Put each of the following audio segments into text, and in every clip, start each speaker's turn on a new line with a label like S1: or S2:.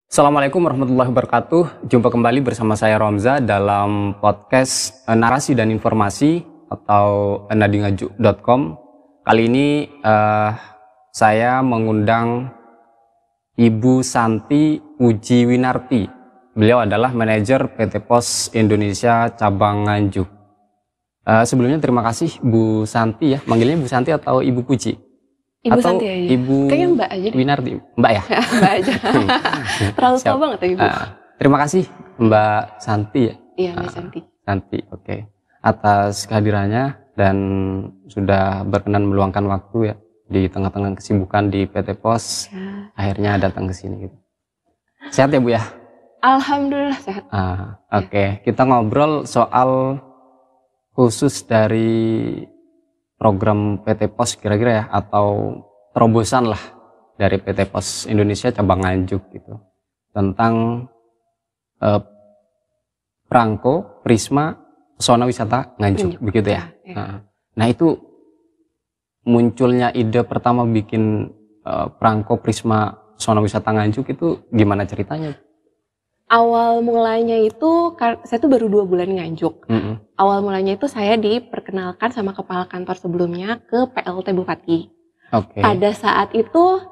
S1: Assalamualaikum warahmatullahi wabarakatuh. Jumpa kembali bersama saya Romza dalam podcast Narasi dan Informasi atau nadingaju.com. Kali ini saya mengundang Ibu Santi Puji Winarti. Beliau adalah manajer PT Pos Indonesia Cabang Nganjuk. Sebelumnya terima kasih Bu Santi ya. Manggilnya Bu Santi atau Ibu Puji?
S2: Ibu
S1: atau
S2: Santi aja.
S1: Ibu
S2: kayaknya Mbak aja deh.
S1: Winarti. Mbak ya?
S2: Mbak aja. Terlalu tua banget ya Ibu.
S1: Terima kasih Mbak Santi ya.
S2: Iya Mbak Santi.
S1: Santi, oke. Atas kehadirannya dan sudah berkenan meluangkan waktu ya di tengah-tengah kesibukan di PT Pos.
S2: Ya.
S1: Akhirnya datang ke sini gitu. Sehat ya Bu ya?
S2: Alhamdulillah sehat.
S1: Oke. Kita ngobrol soal khusus dari program PT Pos kira-kira ya, atau terobosan lah dari PT Pos Indonesia Cabang Nganjuk gitu, tentang Prangko Prisma Pesona Wisata Nganjuk begitu ya. Nah itu munculnya ide pertama bikin Prangko Prisma Pesona Wisata Nganjuk itu gimana ceritanya?
S2: Awal mulanya itu, saya tuh baru 2 bulan nganjuk. Awal mulanya itu saya diperkenalkan sama kepala kantor sebelumnya ke PLT Bupati. Pada saat itu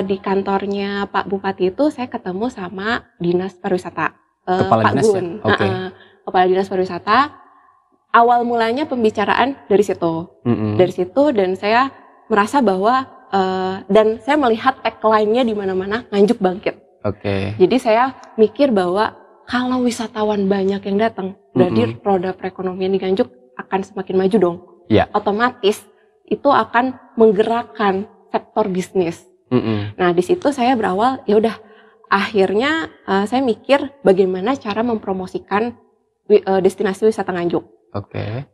S2: di kantornya Pak Bupati itu saya ketemu sama Dinas Pariwisata, Pak Gun. Kepala Dinas Pariwisata. Awal mulanya pembicaraan dari situ. Dari situ dan saya merasa bahwa dan saya melihat tagline-nya di mana-mana Nganjuk Bangkit. Jadi saya mikir bahwa kalau wisatawan banyak yang datang, berarti roda perekonomian di Nganjuk akan semakin maju dong. Otomatis itu akan menggerakkan sektor bisnis. Nah di situ saya berawal, ya udah. Akhirnya saya mikir bagaimana cara mempromosikan destinasi wisata Nganjuk.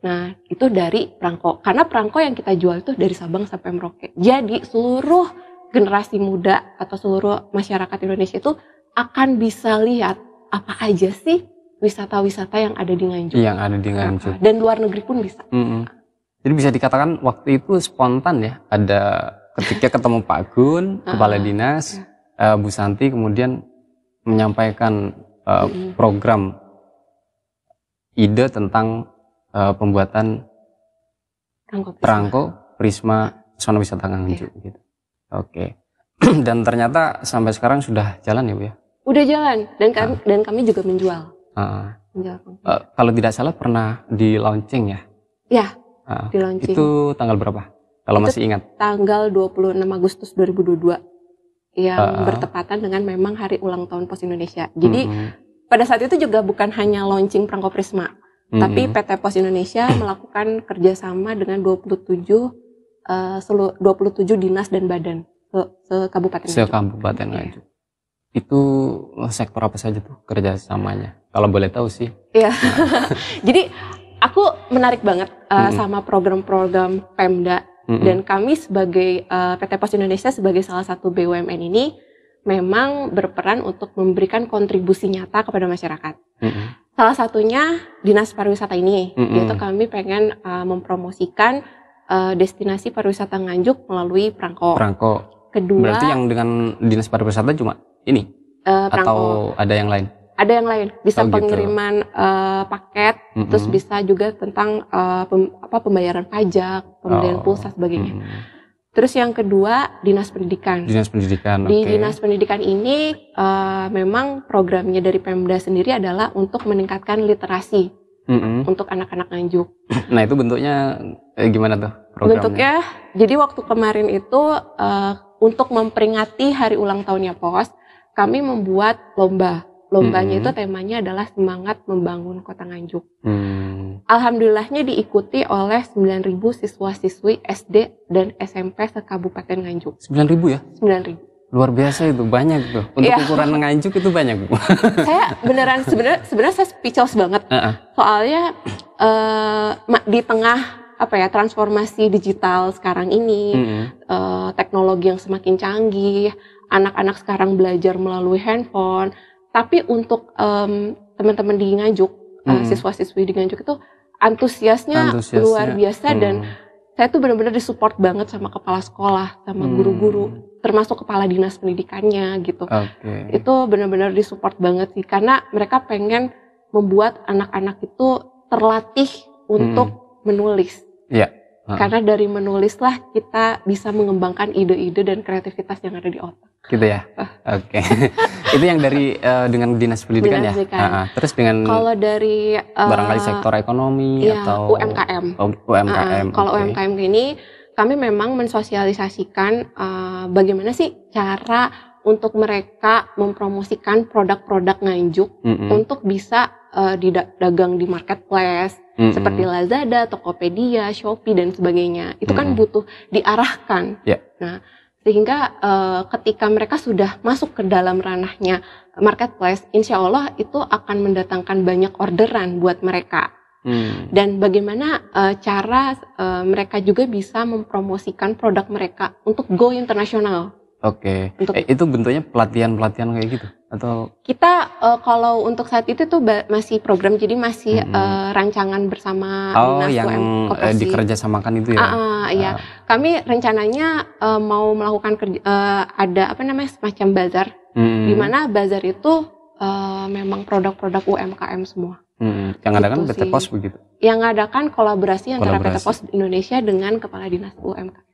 S2: Nah itu dari Prangko, karena Prangko yang kita jual itu dari Sabang sampai Merauke. Jadi seluruh generasi muda atau seluruh masyarakat Indonesia itu akan bisa lihat apa aja sih wisata-wisata yang ada di Nganjuk. Dan luar negeri pun bisa.
S1: Jadi bisa dikatakan waktu itu spontan ya, ada ketika ketemu Pak Gun, Kepala Dinas, Bu Santi kemudian menyampaikan program ide tentang pembuatan Prangko Prisma Pesona Wisata Nganjuk gitu. Dan ternyata sampai sekarang sudah jalan ya Bu ya? Udah jalan,
S2: dan kami juga menjual.
S1: Kalau tidak salah pernah di launching ya?
S2: Ya, di launching.
S1: Itu tanggal berapa? Kalau masih ingat?
S2: Tanggal 26 Agustus 2022 yang bertepatan dengan memang hari ulang tahun Pos Indonesia. Jadi pada saat itu juga bukan hanya launching Prangko Prisma, tapi PT Pos Indonesia melakukan kerjasama dengan 27 dinas dan badan se-Kabupaten
S1: Nganjuk. Itu sektor apa saja tuh kerjasamanya? Kalau boleh tahu sih.
S2: Iya. Jadi aku menarik banget sama program-program Pemda dan kami sebagai PT Pos Indonesia sebagai salah satu BUMN ini memang berperan untuk memberikan kontribusi nyata kepada masyarakat. Salah satunya Dinas Pariwisata ini, yaitu kami pengen mempromosikan destinasi pariwisata Nganjuk melalui Prangko. Kedua,
S1: berarti yang dengan Dinas Pariwisata cuma ini? Atau ada yang lain?
S2: Ada yang lain, bisa pengiriman paket, terus bisa juga tentang pembayaran pajak, pemberian pulsa sebagainya. Terus yang kedua, Dinas Pendidikan. Di Dinas Pendidikan ini memang programnya dari Pemda sendiri adalah untuk meningkatkan literasi untuk anak-anak Nganjuk.
S1: Nah itu bentuknya gimana tuh programnya?
S2: Bentuknya, jadi waktu kemarin itu untuk memperingati hari ulang tahunnya Pos, kami membuat lomba. Lombanya itu temanya adalah semangat membangun kota Nganjuk. Alhamdulillahnya diikuti oleh 9.000 siswa-siswi SD dan SMP se-Kabupaten Nganjuk.
S1: 9.000 ya?
S2: 9.000.
S1: Luar biasa itu, banyak tuh. Untuk ukuran Nganjuk itu banyak Bu.
S2: Saya beneran sebenarnya saya speechless banget. Soalnya di tengah transformasi digital sekarang ini, teknologi yang semakin canggih, anak-anak sekarang belajar melalui handphone. Tapi untuk teman-teman di Nganjuk, siswa-siswi di Nganjuk itu antusiasnya luar biasa dan saya tuh benar-benar disupport banget sama kepala sekolah, sama guru-guru. termasuk kepala dinas pendidikannya gitu. Itu benar-benar disupport banget sih, karena mereka pengen membuat anak-anak itu terlatih untuk menulis. Karena dari menulislah kita bisa mengembangkan ide-ide dan kreativitas yang ada di otak.
S1: Gitu ya. Itu yang dari dengan dinas pendidikan ya. Terus dengan
S2: kalau dari
S1: barangkali sektor ekonomi atau
S2: UMKM.
S1: UMKM.
S2: Kalau UMKM ini kami memang mensosialisasikan bagaimana sih cara untuk mereka mempromosikan produk-produk Nganjuk untuk bisa didagang di marketplace seperti Lazada, Tokopedia, Shopee dan sebagainya. Itu kan butuh diarahkan. Nah, sehingga ketika mereka sudah masuk ke dalam ranahnya marketplace, insya Allah itu akan mendatangkan banyak orderan buat mereka. Dan bagaimana cara mereka juga bisa mempromosikan produk mereka untuk go internasional. Itu bentuknya pelatihan kayak gitu atau? Kita kalau untuk saat itu tuh masih program, jadi masih rancangan bersama dinas
S1: yang dikerjasamakan itu ya.
S2: Iya. Kami rencananya mau melakukan ada semacam bazar, di mana bazar itu memang produk-produk UMKM semua. Yang
S1: adakan PT Pos begitu?
S2: Yang adakan kolaborasi antara PT Pos Indonesia dengan Kepala Dinas UMKM.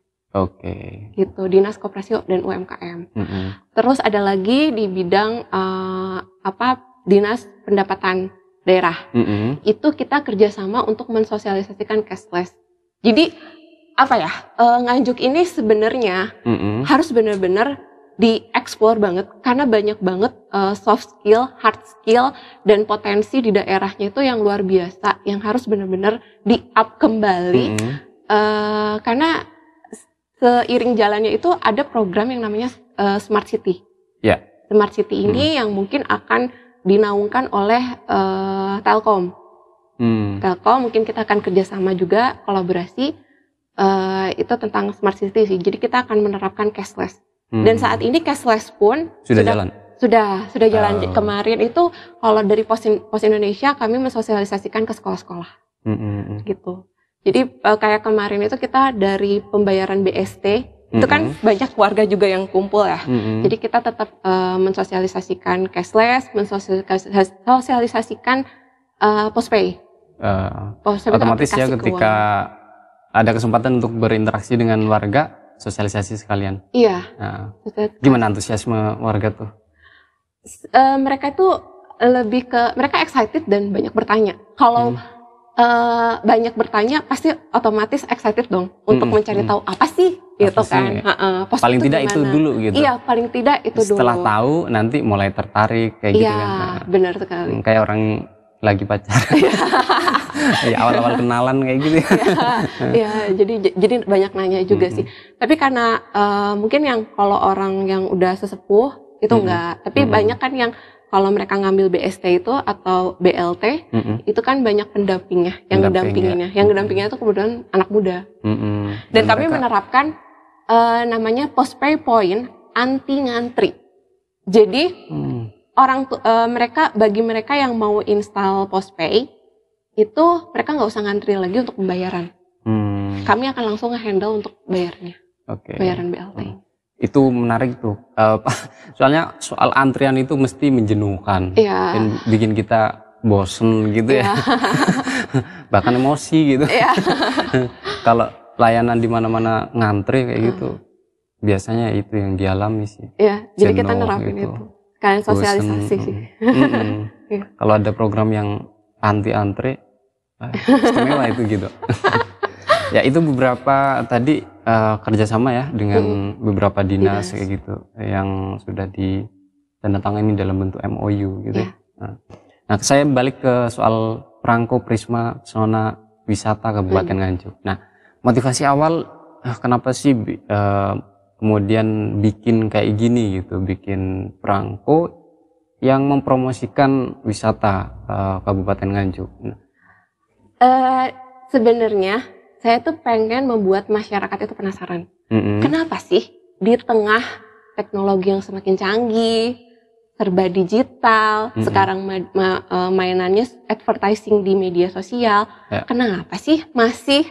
S2: Gitu, Dinas Koperasi dan UMKM. Terus ada lagi di bidang Dinas Pendapatan Daerah. Itu kita kerjasama untuk mensosialisasikan cashless. Jadi Nganjuk ini sebenarnya harus benar-benar dieksplor banget, karena banyak banget soft skill, hard skill, dan potensi di daerahnya itu yang luar biasa, yang harus benar-benar di-up kembali. Karena seiring jalannya itu ada program yang namanya Smart City. Smart City ini yang mungkin akan dinaungkan oleh Telkom. Telkom mungkin kita akan kerjasama juga, kolaborasi. Itu tentang Smart City sih. Jadi kita akan menerapkan cashless. Dan saat ini cashless pun
S1: sudah jalan.
S2: Sudah jalan. Kemarin itu kalau dari Pos Indonesia kami mensosialisasikan ke sekolah-sekolah. Gitu. Jadi kayak kemarin itu kita dari pembayaran BST, itu kan banyak keluarga juga yang kumpul ya. Jadi kita tetap mensosialisasikan cashless, mensosialisasikan postpay.
S1: Otomatis ya ketika ada kesempatan untuk berinteraksi dengan warga, sosialisasi sekalian.
S2: Iya.
S1: Gimana antusiasme warga tuh?
S2: Mereka tuh mereka excited dan banyak bertanya. Kalau banyak bertanya pasti otomatis excited dong untuk mencari tahu apa sih gitu kan.
S1: Paling tidak gimana? Itu dulu gitu.
S2: Iya, paling tidak itu dulu.
S1: Setelah tahu nanti mulai tertarik kayak gitu kan.
S2: Iya, benar sekali.
S1: Kayak orang lagi pacaran. Ya awal-awal kenalan kayak gitu.
S2: Iya, jadi banyak nanya juga sih. Tapi karena mungkin yang kalau orang yang udah sesepuh itu enggak, tapi banyak kan yang kalau mereka ngambil BST itu atau BLT, itu kan banyak pendampingnya, yang ngedampinginnya. Yang ngedampinginnya itu kemudian anak muda. Dan kami menerapkan namanya postpay point anti ngantri. Jadi bagi mereka yang mau install postpay, itu mereka nggak usah ngantri lagi untuk pembayaran. Kami akan langsung nge-handle untuk bayarnya. Bayaran BLT.
S1: Itu menarik tuh, soalnya soal antrian itu mesti menjenuhkan dan bikin kita bosen gitu ya, bahkan emosi gitu. Kalau layanan di mana-mana ngantri kayak gitu, biasanya itu yang dialami sih.
S2: Jadi kita nerapin itu, kalian sosialisasi sih.
S1: Kalau ada program yang anti antri, istimewa itu gitu. Ya itu beberapa tadi kerjasama ya dengan beberapa dinas kayak gitu yang sudah ditandatangani dalam bentuk MOU gitu. Nah saya balik ke soal Perangko Prisma Pesona Wisata Kabupaten Nganjuk. Nah motivasi awal kenapa sih kemudian bikin kayak gini gitu, bikin perangko yang mempromosikan wisata Kabupaten Nganjuk?
S2: Sebenarnya saya tuh pengen membuat masyarakat itu penasaran. Kenapa sih di tengah teknologi yang semakin canggih, serba digital, sekarang mainannya advertising di media sosial, kenapa sih masih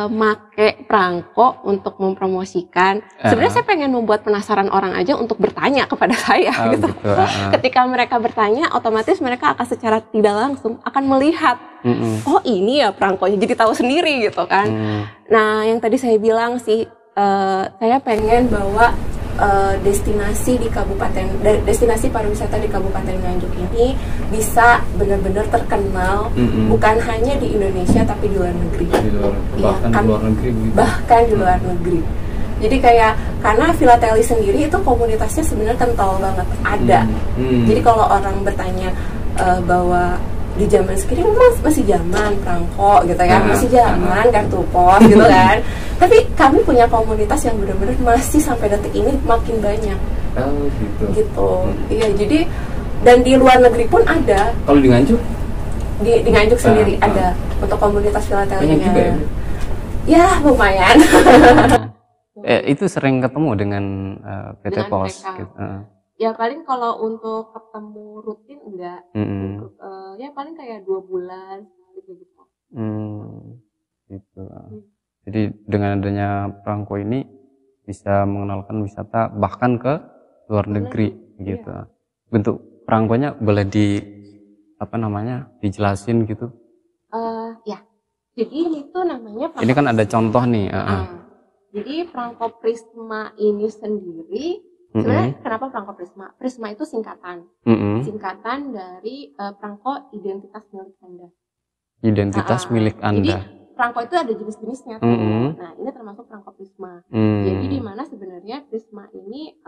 S2: make perangko untuk mempromosikan. Sebenarnya saya pengen membuat penasaran orang aja untuk bertanya kepada saya gitu. Ketika mereka bertanya, otomatis mereka akan secara tidak langsung akan melihat, oh ini ya perangkonya, jadi tahu sendiri gitu kan. Nah, yang tadi saya bilang sih, saya pengen bawa destinasi pariwisata di Kabupaten Nganjuk ini bisa benar-benar terkenal, bukan hanya di Indonesia tapi di luar negeri. Bahkan di luar negeri. Jadi kayak karena Filateli sendiri itu komunitasnya sebenarnya kental banget, ada. Jadi kalau orang bertanya bahwa di zaman sekarang masih zaman perangko gitu ya, masih zaman kartu pos gitu kan. Tapi kami punya komunitas yang benar-benar masih sampai detik ini makin banyak.
S1: Oh gitu.
S2: Iya, jadi dan di luar negeri pun ada.
S1: Kalau di Nganjuk?
S2: Di Nganjuk sendiri ada untuk komunitas filatelinya.
S1: Juga ya?
S2: Ya lumayan.
S1: Itu sering ketemu dengan PT Pos. Gitu.
S2: Ya paling kalau untuk ketemu rutin enggak, ya paling kayak 2 bulan gitu.
S1: Gitu. Jadi dengan adanya perangko ini bisa mengenalkan wisata bahkan ke luar negeri gitu. Iya. Bentuk perangkonya boleh dijelasin gitu?
S2: Ya. Jadi ini tuh namanya perangko.
S1: Ini kan ada contoh nih.
S2: Jadi perangko Prisma ini sendiri. Sebenarnya kenapa perangko Prisma? Prisma itu singkatan. Singkatan dari perangko identitas milik Anda.
S1: Identitas milik Anda.
S2: Jadi perangko itu ada jenis-jenisnya tuh. Nah, ini termasuk perangko Prisma. Jadi di mana sebenarnya Prisma ini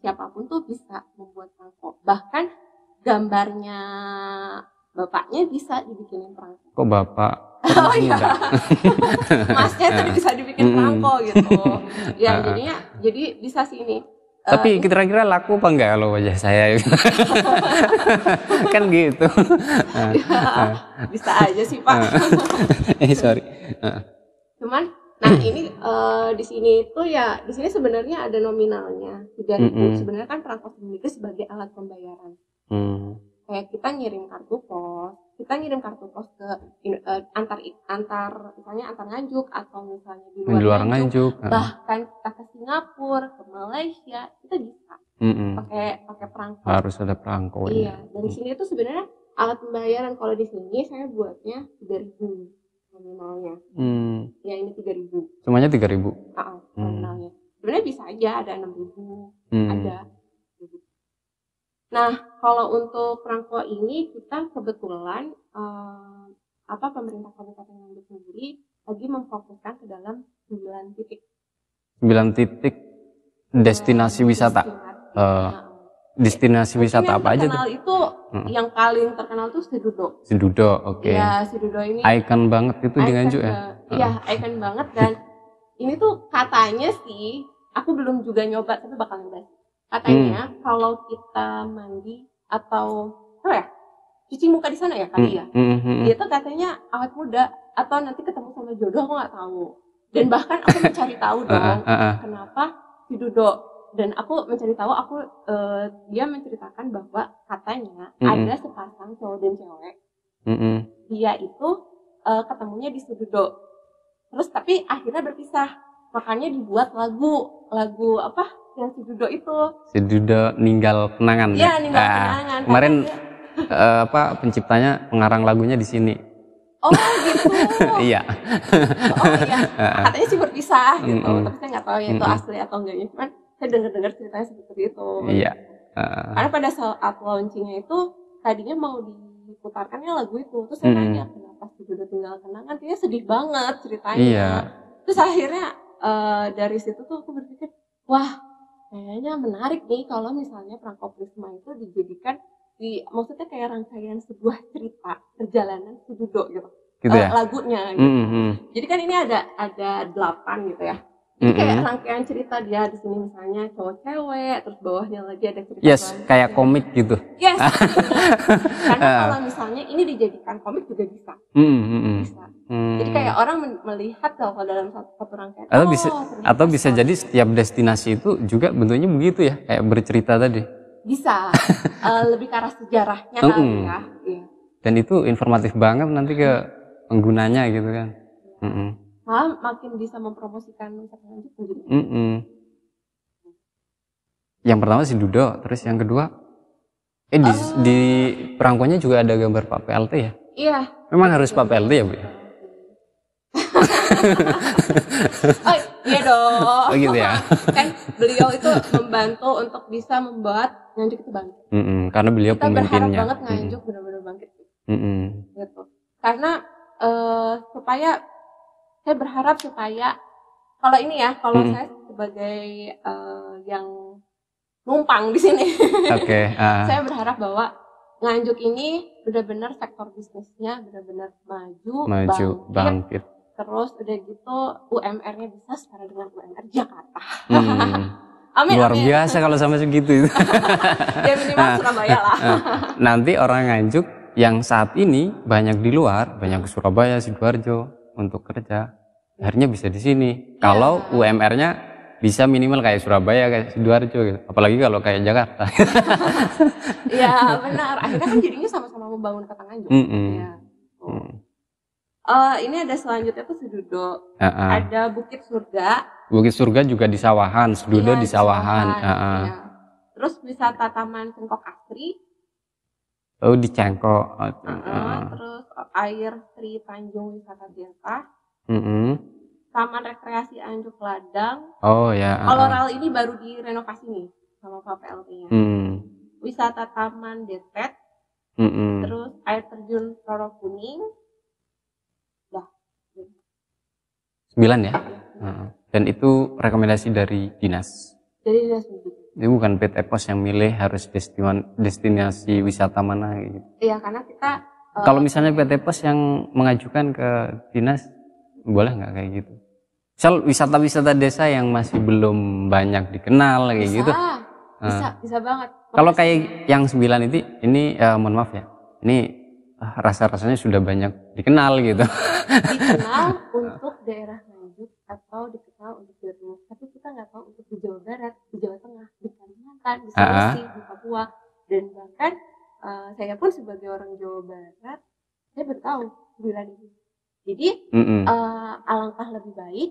S2: siapapun tuh bisa membuat perangko. Bahkan gambarnya bapaknya bisa dibikinin perangko.
S1: Kok bapak?
S2: Oh iya. Masnya tuh bisa dibikin perangko gitu. Ya, jadi bisa sih ini.
S1: Tapi kira-kira laku apa enggak kalau wajah saya? Kan gitu.
S2: Bisa aja sih Pak.
S1: Sorry.
S2: Cuman, nah ini di sini itu ya, di sini sebenarnya ada nominalnya 3.000. Sebenarnya kan perangko sendiri sebagai alat pembayaran. Kayak kita ngirim kartu pos ke antar misalnya antar Nganjuk atau misalnya di luar Nganjuk, bahkan kita ke Singapura, ke Malaysia, kita bisa pakai perangko.
S1: Harus ada perangko.
S2: Iya, dari sini itu sebenarnya alat pembayaran. Kalau di sini saya buatnya 3.000 nominalnya. Ya ini 3.000.
S1: Semuanya 3.000.
S2: Nominalnya. Sebenarnya bisa aja ada 6.000, ada. Nah, kalau untuk perangko ini kita kebetulan pemerintah Kabupaten Nganjuk sendiri lagi memfokuskan ke dalam 9 titik. 9 titik
S1: destinasi wisata. Destinasi wisata apa aja tuh?
S2: Yang paling terkenal tuh Sidudo.
S1: Sidudo, oke.
S2: Ya, Sidudo ini
S1: ikon banget itu di Nganjuk ya.
S2: Iya, ikon banget dan ini tuh katanya sih, aku belum juga nyoba tapi bakal nyoba. Katanya kalau kita mandi atau cuci muka di sana ya kali ya. Dia tuh katanya awet muda atau nanti ketemu sama jodoh, aku nggak tahu. Dan bahkan aku mencari tahu dong kenapa Sidudo. Dan aku mencari tahu, dia menceritakan bahwa katanya ada sepasang cowok dan cewek. Dia itu ketemunya di Sidudo. Terus tapi akhirnya berpisah. Makanya dibuat lagu yang Sidudo itu.
S1: Sidudo ninggal kenangan.
S2: Iya, ninggal kenangan.
S1: Kemarin penciptanya pengarang lagunya di sini.
S2: Oh gitu.
S1: Iya.
S2: Oh iya. Katanya sih berpisah gitu. Tapi saya nggak tahu ya itu asli atau enggaknya. Cuman saya dengar ceritanya seperti itu.
S1: Iya.
S2: Karena pada saat launchingnya itu tadinya mau diputarkannya lagu itu. Terus saya tanya kenapa Sidudo tinggal kenangan? Kayaknya sedih banget ceritanya.
S1: Iya.
S2: Terus akhirnya dari situ tuh aku berpikir, wah kayaknya menarik nih kalau misalnya perangko Prisma itu dijadikan maksudnya kayak rangkaian sebuah cerita perjalanan Sidudo gitu ya? Lagunya gitu. Jadi kan ini ada 8 gitu ya. Jadi kayak rangkaian cerita dia di sini misalnya cowok cewek, terus bawahnya lagi ada cerita.
S1: Yes, kayak komik gitu.
S2: Yes. Karena kalau misalnya ini dijadikan komik juga bisa. Bisa. Jadi kayak orang melihat kalau dalam satu rangkaian.
S1: Atau bisa jadi setiap destinasi itu juga bentuknya begitu ya, kayak bercerita tadi.
S2: Bisa. Lebih ke arah sejarahnya kali ya. Iya.
S1: Dan itu informatif banget nanti ke penggunanya gitu kan.
S2: malah makin bisa mempromosikan wisata Nganjuk.
S1: Yang pertama si Dudo, terus yang kedua di perangkonya juga ada gambar Pak PLT ya?
S2: Iya.
S1: Memang harus Pak PLT ya, Bu?
S2: Oh iya dong.
S1: Oh gitu ya.
S2: Kan beliau itu membantu untuk bisa membuat Nganjuk itu bangkit.
S1: Karena beliau
S2: kita
S1: pemimpinnya.
S2: Kita berharap banget Nganjuk benar-benar bangkit. Gitu. Karena saya berharap supaya kalau ini ya, kalau saya sebagai yang numpang di sini, saya berharap bahwa Nganjuk ini benar-benar sektor bisnisnya benar-benar maju, bangkit. Terus udah gitu UMR-nya bisa setara dengan UMR Jakarta. Amin.
S1: Luar biasa kalau sampai segitu.
S2: Ya minimal Surabaya lah.
S1: Nanti orang Nganjuk yang saat ini banyak di luar, banyak ke Surabaya, Sidoarjo untuk kerja, akhirnya bisa di sini. Kalau UMR-nya bisa minimal kayak Surabaya, kayak Sidoarjo gitu. Apalagi kalau kayak Jakarta.
S2: Iya benar. Akhirnya kan jadinya sama-sama membangun kota Nganjuk. Ini ada selanjutnya tuh Sedudo. Ada Bukit Surga. Bukit Surga
S1: juga di Sawahan, Sedudo di Sawahan.
S2: Terus wisata Taman Cengkok Asri.
S1: Oh di Cengkok.
S2: Terus Air Sri Tanjung Wisata Tirta. Taman Rekreasi Anjuk Ladang.
S1: Oh ya.
S2: Kalau rel ini baru direnovasi nih sama Pak PLT-nya. Wisata Taman Detet. Terus air terjun Roro Kuning.
S1: 9 ya? Dan itu rekomendasi dari dinas?
S2: Dari dinas pendidikan.
S1: Itu bukan PT Pos yang milih harus destinasi wisata mana gitu?
S2: Iya, karena kita...
S1: Kalau misalnya PT Pos yang mengajukan ke dinas, boleh nggak kayak gitu? Misal wisata-wisata desa yang masih belum banyak dikenal kayak gitu?
S2: Bisa banget.
S1: Kalau kayak yang 9 ini mohon maaf ya, ini rasa-rasanya sudah banyak dikenal gitu.
S2: Dikenal untuk daerah Nganjuk atau dikenal untuk Jawa Timur, tapi kita nggak tahu untuk di Jawa Barat, di Jawa Tengah, di Kalimantan, di Sulawesi, di Papua, dan bahkan saya pun sebagai orang Jawa Barat, saya baru tahu 9 ini. Jadi alangkah lebih baik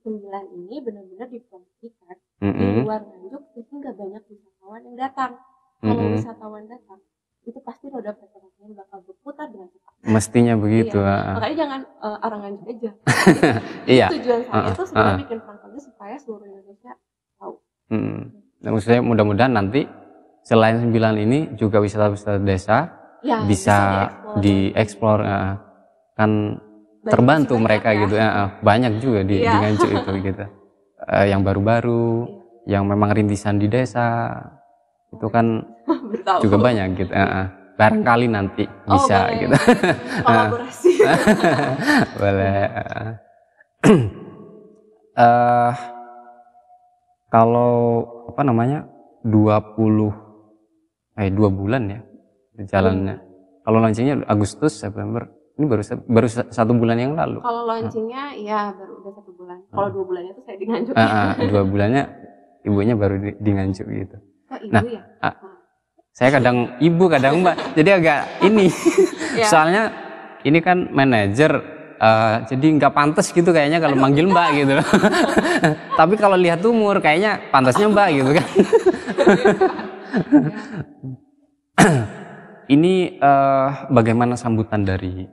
S2: 9 ini benar-benar dipromosikan di luar Nganjuk sehingga banyak wisatawan yang datang. Kalau wisatawan datang, itu pasti roda perekonomian bakal berputar dengan cepat. Mestinya begitu. Iya. Makanya jangan orang Nganjuk aja. Iya. Tujuan saya itu sebenarnya bikin perangkatnya supaya seluruh Indonesia tahu.
S1: Nah, maksudnya mudah-mudahan nanti selain 9 ini juga wisata-wisata desa bisa dieksplor kan terbantu mereka gitu. Banyak juga di Nganjuk itu gitu. Yang baru-baru, yang memang rintisan di desa. Itu kan juga banyak gitu. Barangkali nanti bisa
S2: boleh.
S1: gitu.
S2: Kolaborasi.
S1: Boleh. Kalau apa namanya 2 bulan ya jalannya. Kalau launchingnya Agustus, September. Ini baru 1 bulan yang lalu.
S2: Kalau launchingnya ya baru udah 1 bulan. Kalau 2 bulannya tuh saya di Nganjuk.
S1: 2 bulannya ibunya baru di Nganjuk gitu.
S2: Ibu ya?
S1: Saya kadang ibu, kadang mbak. Jadi agak ini. Soalnya ini kan manajer, jadi nggak pantas gitu kayaknya kalau manggil mbak gitu. Tapi kalau lihat umur kayaknya pantasnya mbak gitu kan. Ini bagaimana sambutan dari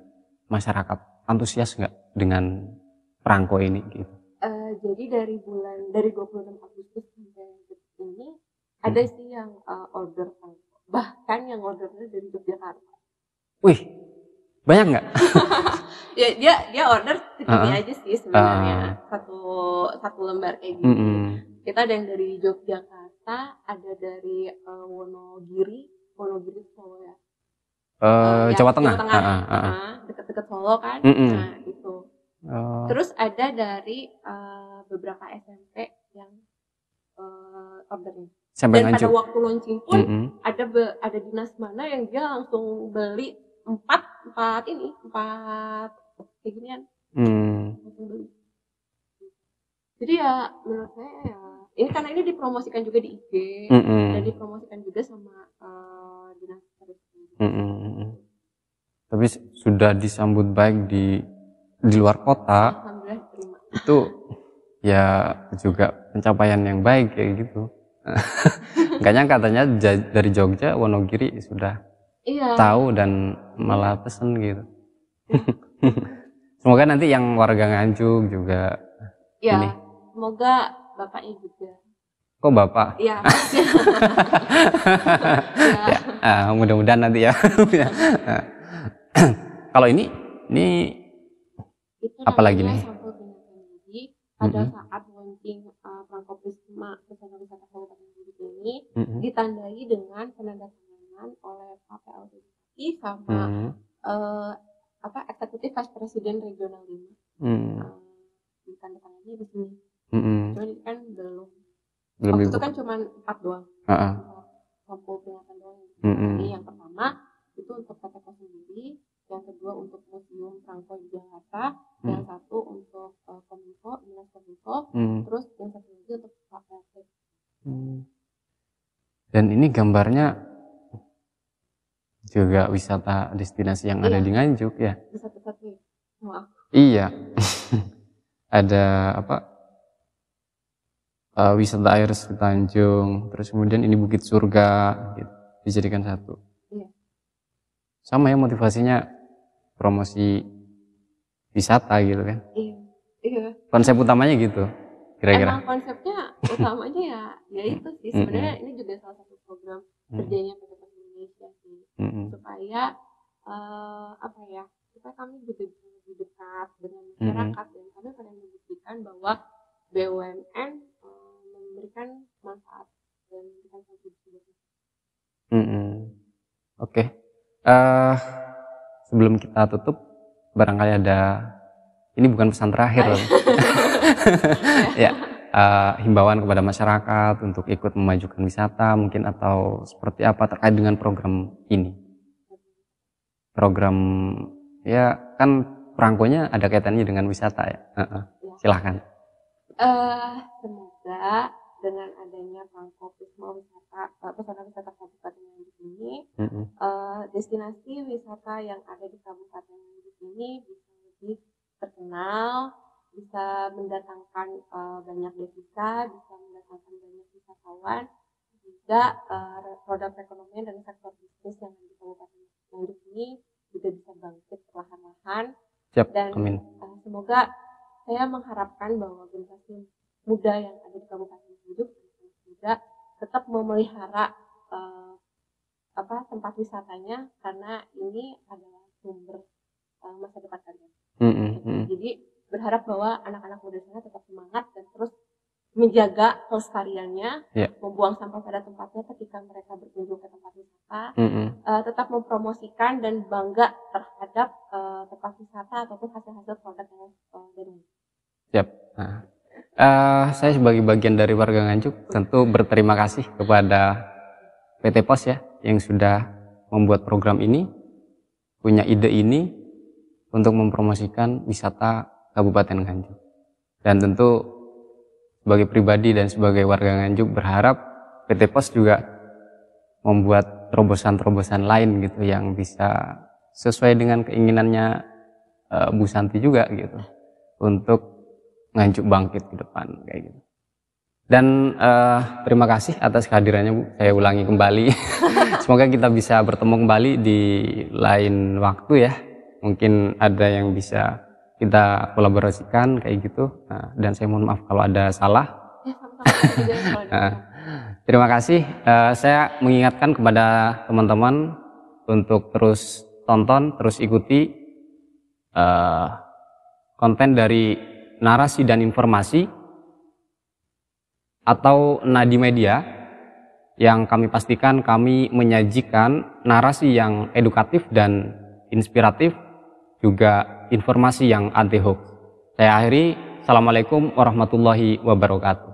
S1: masyarakat? Antusias nggak dengan perangko ini gitu?
S2: Jadi dari 26 Agustus sampai detik ini ada sih yang order perangko. Bahkan yang ordernya dari Yogyakarta.
S1: Wih, banyak nggak?
S2: Ya dia order segini aja sih sebenarnya. Satu lembar kayak gini. Kita ada yang dari Yogyakarta, ada dari Wonogiri Solo ya.
S1: Jawa Tengah.
S2: Dekat-dekat Solo kan. Nah itu. Terus ada dari beberapa SMP yang ordernya. Dan pada waktu launching pun ada dinas mana yang dia langsung beli 4 kayak ginian. Langsung beli. Jadi ya menurut saya ya ini karena ini dipromosikan juga di IG dan dipromosikan juga sama dinas pariwisata.
S1: Tapi sudah disambut baik di luar kota.
S2: Alhamdulillah diterima.
S1: itu ya juga pencapaian yang baik kayak gitu. Gak nyangka katanya dari Jogja, Wonogiri sudah tahu dan malah pesen gitu. Semoga nanti yang warga Nganjuk juga ini.
S2: Semoga bapaknya juga.
S1: Kok bapak?
S2: Iya.
S1: Mudah-mudahan nanti ya. Kalau ini
S2: itu
S1: apa lagi nih?
S2: Sampul binatang Nadi. Pada saat launching Prankoprisma Pesona Wisata Kabupaten Nganjuk ini ditandai dengan penandatanganan oleh Pak PLTBI sama Eksekutif Vice Presiden Regional 5. Ditandatangani di sini. Cuman ini kan belum. Waktu itu kan cuma 4 doang. Sampul peringatan doang. Jadi yang pertama itu untuk PT Pos sendiri, yang kedua untuk Museum Prangko di Jakarta, yang satu untuk Kominfo, Dinas Kominfo, terus yang satu lagi untuk Pak PT.
S1: Dan ini gambarnya juga wisata destinasi yang ada di Nganjuk ya.
S2: Satu-satunya. Maaf.
S1: Iya. Ada wisata air Tanjung, terus kemudian ini Bukit Surga gitu, dijadikan satu.
S2: Iya.
S1: Sama ya motivasinya promosi wisata gitu kan.
S2: Iya.
S1: Konsep utamanya gitu kira-kira.
S2: Emang konsepnya utamanya ya itu sih sebenarnya. Ini juga salah satu program kerjanya PT Pos Indonesia sih. Supaya supaya kami juga bisa lebih dekat dengan masyarakat dan kami pengen membuktikan bahwa BUMN memberikan manfaat dan memberikan kontribusi.
S1: Oke. Sebelum kita tutup, barangkali ini bukan pesan terakhir loh. Ya, himbauan kepada masyarakat untuk ikut memajukan wisata mungkin, atau seperti apa terkait dengan program ini. Program ya kan Prangkonya ada kaitannya dengan wisata ya. Silahkan.
S2: Semoga dengan adanya Prankoprisma Pesona Wisata Kabupaten Nganjuk ini, destinasi wisata yang ada di Kabupaten Nganjuk ini bisa lebih terkenal, bisa mendatangkan banyak devisa, bisa mendatangkan banyak wisatawan, juga roda perekonomian dan sektor bisnis yang ada di Kabupaten Nganjuk ini juga bisa bangkit perlahan-lahan. Dan semoga saya mengharapkan bahwa generasi muda yang ada di Kabupaten Nganjuk juga tetap memelihara tempat wisatanya, karena ini adalah sumber masa depan kalian. Jadi berharap bahwa anak-anak muda sana tetap semangat dan terus menjaga kelestariannya, membuang sampah pada tempatnya ketika mereka berkunjung ke tempat wisata, tetap mempromosikan dan bangga terhadap tempat wisata ataupun hasil-hasil produk yang dari.
S1: Siap. Saya sebagai bagian dari warga Nganjuk tentu berterima kasih kepada PT Pos ya yang sudah membuat program ini, punya ide ini untuk mempromosikan wisata Kabupaten Nganjuk. Dan tentu sebagai pribadi dan sebagai warga Nganjuk berharap PT Pos juga membuat terobosan-terobosan lain gitu yang bisa sesuai dengan keinginannya Bu Santi juga gitu, untuk Nganjuk bangkit ke depan kayak gitu. Dan terima kasih atas kehadirannya Bu, saya ulangi kembali. Semoga kita bisa bertemu kembali di lain waktu ya, mungkin ada yang bisa kita kolaborasikan kayak gitu. Dan saya mohon maaf kalau ada salah. Terima kasih. Saya mengingatkan kepada teman-teman untuk terus tonton, terus ikuti konten dari Narasi dan Informasi atau Nadi Media, yang kami pastikan kami menyajikan narasi yang edukatif dan inspiratif, juga informasi yang anti hoax. Saya akhiri, Assalamualaikum warahmatullahi wabarakatuh.